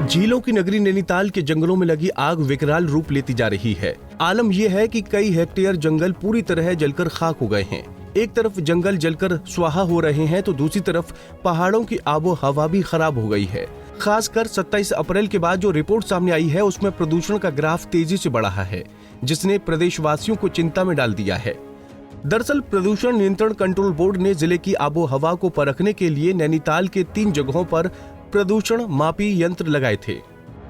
झीलों की नगरी नैनीताल के जंगलों में लगी आग विकराल रूप लेती जा रही है। आलम यह है कि कई हेक्टेयर जंगल पूरी तरह जलकर खाक हो गए हैं। एक तरफ जंगल जलकर स्वाहा हो रहे हैं तो दूसरी तरफ पहाड़ों की आबो हवा भी खराब हो गई है। खासकर 27 अप्रैल के बाद जो रिपोर्ट सामने आई है उसमें प्रदूषण का ग्राफ तेजी से बढ़ा है, जिसने प्रदेशवासियों को चिंता में डाल दिया है। दरअसल प्रदूषण नियंत्रण कंट्रोल बोर्ड ने जिले की आबो हवा को परखने के लिए नैनीताल के 3 जगहों पर प्रदूषण मापी यंत्र लगाए थे।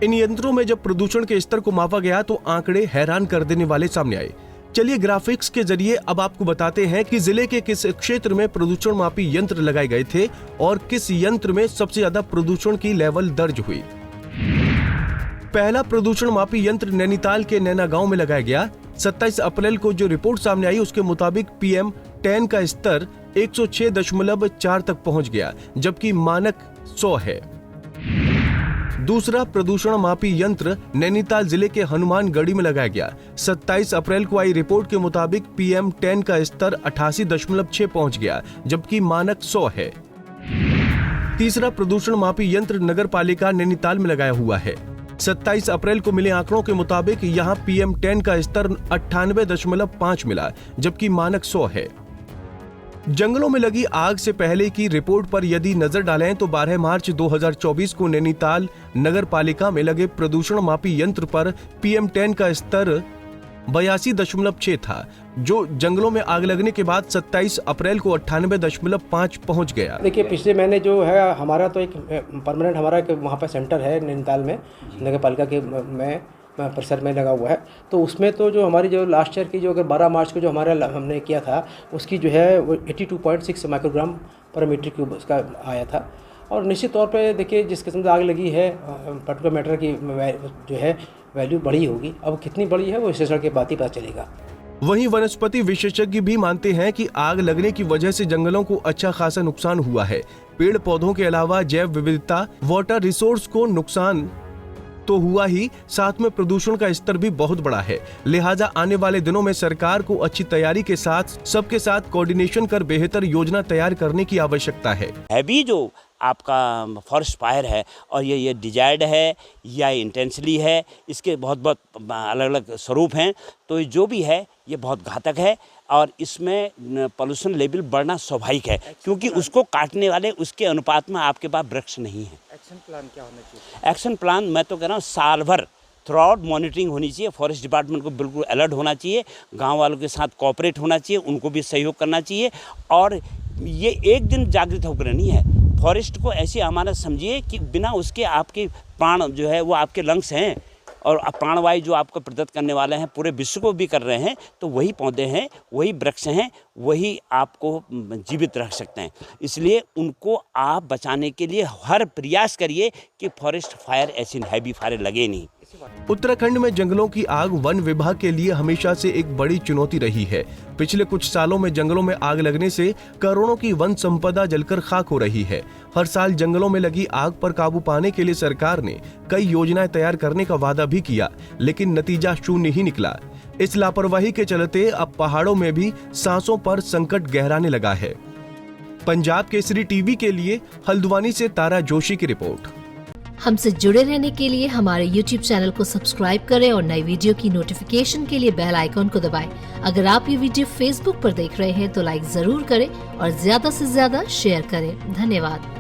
इन यंत्रों में जब प्रदूषण के स्तर को मापा गया तो आंकड़े हैरान कर देने वाले सामने आए। चलिए ग्राफिक्स के जरिए अब आपको बताते हैं कि जिले के किस क्षेत्र में प्रदूषण मापी यंत्र लगाए गए थे और किस यंत्र में सबसे ज्यादा प्रदूषण की लेवल दर्ज हुई। पहला प्रदूषण मापी यंत्र नैनीताल के नैना गांव में लगाया गया। 27 अप्रैल को जो रिपोर्ट सामने आई उसके मुताबिक PM10 का स्तर 106.4 तक पहुंच गया, जबकि मानक 100 है। दूसरा प्रदूषण मापी यंत्र नैनीताल जिले के हनुमानगढ़ी में लगाया गया। 27 अप्रैल को आई रिपोर्ट के मुताबिक PM10 का स्तर 88.6 पहुंच गया, जबकि मानक 100 है। तीसरा प्रदूषण मापी यंत्र नगर पालिका नैनीताल में लगाया हुआ है। 27 अप्रैल को मिले आंकड़ों के मुताबिक यहां PM10 का स्तर 98.5 मिला, जबकि मानक 100 है। जंगलों में लगी आग से पहले की रिपोर्ट पर यदि नजर डालें तो 12 मार्च 2024 को नैनीताल नगर पालिका में लगे प्रदूषण मापी यंत्र पर PM10 का स्तर 82.6 था, जो जंगलों में आग लगने के बाद 27 अप्रैल को 98.5 पहुंच गया। देखिए, पिछले महीने जो है हमारा तो एक परमानेंट हमारा वहाँ पर सेंटर है नैनीताल में, नगर पालिका के में परिसर में लगा हुआ है। तो उसमें तो जो हमारी जो लास्ट ईयर की जो अगर 12 मार्च को जो हमारा हमने किया था उसकी जो है वो 82.6 माइक्रोग्राम पर मीटर क्यूब उसका आया था। और निश्चित तौर पे देखिए, जिस किस्म से आग लगी है पर्टिकुलर मैटर की जो है वैल्यू बड़ी होगी। अब कितनी बड़ी है वो विश्लेषण के बाद ही पता चलेगा। वहीं वनस्पति विशेषज्ञ भी मानते हैं कि आग लगने की वजह से जंगलों को अच्छा खासा नुकसान हुआ है। पेड़ पौधों के अलावा जैव विविधता, वाटर रिसोर्स को नुकसान तो हुआ ही, साथ में प्रदूषण का स्तर भी बहुत बड़ा है। लिहाजा आने वाले दिनों में सरकार को अच्छी तैयारी के साथ सबके साथ कोऑर्डिनेशन कर बेहतर योजना तैयार करने की आवश्यकता है। अभी जो आपका फॉरेस्ट फायर है और ये डिजायर्ड है या इंटेंसली है, इसके बहुत अलग अलग स्वरूप हैं। तो जो भी है ये बहुत घातक है और इसमें पॉल्यूशन लेवल बढ़ना स्वाभाविक है, क्योंकि उसको काटने वाले उसके अनुपात में आपके पास वृक्ष नहीं है। एक्शन प्लान क्या होना चाहिए? एक्शन प्लान मैं तो कह रहा हूँ साल भर थ्रू आउट मॉनिटरिंग होनी चाहिए। फॉरेस्ट डिपार्टमेंट को बिल्कुल अलर्ट होना चाहिए, गांव वालों के साथ कोऑपरेट होना चाहिए, उनको भी सहयोग करना चाहिए। और ये एक दिन जागृत होकर नहीं है, फॉरेस्ट को ऐसी अमानत समझिए कि बिना उसके आपके प्राण जो है वो आपके लंग्स हैं और प्राणवायु जो आपको प्रदत्त करने वाले हैं पूरे विश्व को भी कर रहे हैं। तो वही पौधे हैं, वही वृक्ष हैं, वही आपको जीवित रख सकते हैं। इसलिए उनको आप बचाने के लिए हर प्रयास करिए कि फॉरेस्ट फायर ऐसी हैवी फायर लगे नहीं। उत्तराखंड में जंगलों की आग वन विभाग के लिए हमेशा से एक बड़ी चुनौती रही है। पिछले कुछ सालों में जंगलों में आग लगने से करोड़ों की वन संपदा जलकर खाक हो रही है। हर साल जंगलों में लगी आग पर काबू पाने के लिए सरकार ने कई योजनाएं तैयार करने का वादा भी किया, लेकिन नतीजा शून्य ही निकला। इस लापरवाही के चलते अब पहाड़ों में भी सांसों पर संकट गहराने लगा है। पंजाब केसरी टीवी के लिए हल्द्वानी से तारा जोशी की रिपोर्ट। हमसे जुड़े रहने के लिए हमारे YouTube चैनल को सब्सक्राइब करें और नई वीडियो की नोटिफिकेशन के लिए बेल आइकॉन को दबाएं। अगर आप ये वीडियो Facebook पर देख रहे हैं तो लाइक जरूर करें और ज्यादा से ज्यादा शेयर करें। धन्यवाद।